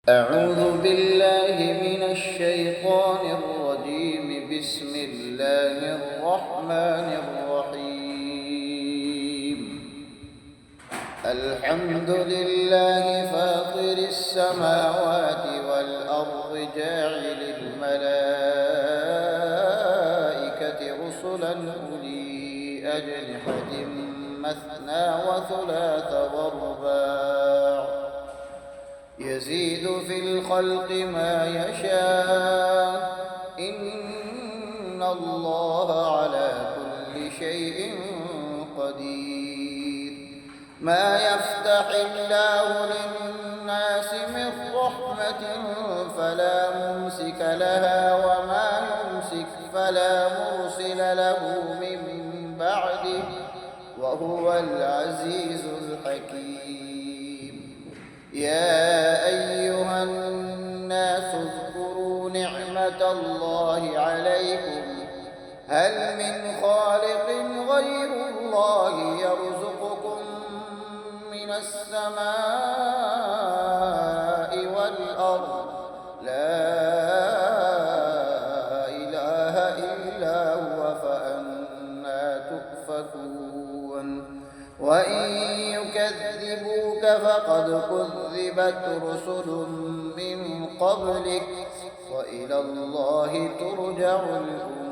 أعوذ بالله من الشيطان الرجيم. بسم الله الرحمن الرحيم. الحمد لله فاطر السماوات والأرض جاعل الملائكة رسلا أولي أجنحة مثنى وثلاث ورباع يزيد في الخلق ما يشاء إن الله على كل شيء قدير. ما يفتح الله للناس من رحمة فلا ممسك لها وما يمسك فلا مرسل له من بعده وهو العزيز الحكيم. يا أيها الناس اذكروا نعمة الله عليكم هل من خالق غير الله يرزقكم من السماء والأرض لا إله إلا هو فأنى تؤفكون. وإن يكذبوك فقد كذبت رسل من قبلك وإلى الله ترجع الأمور.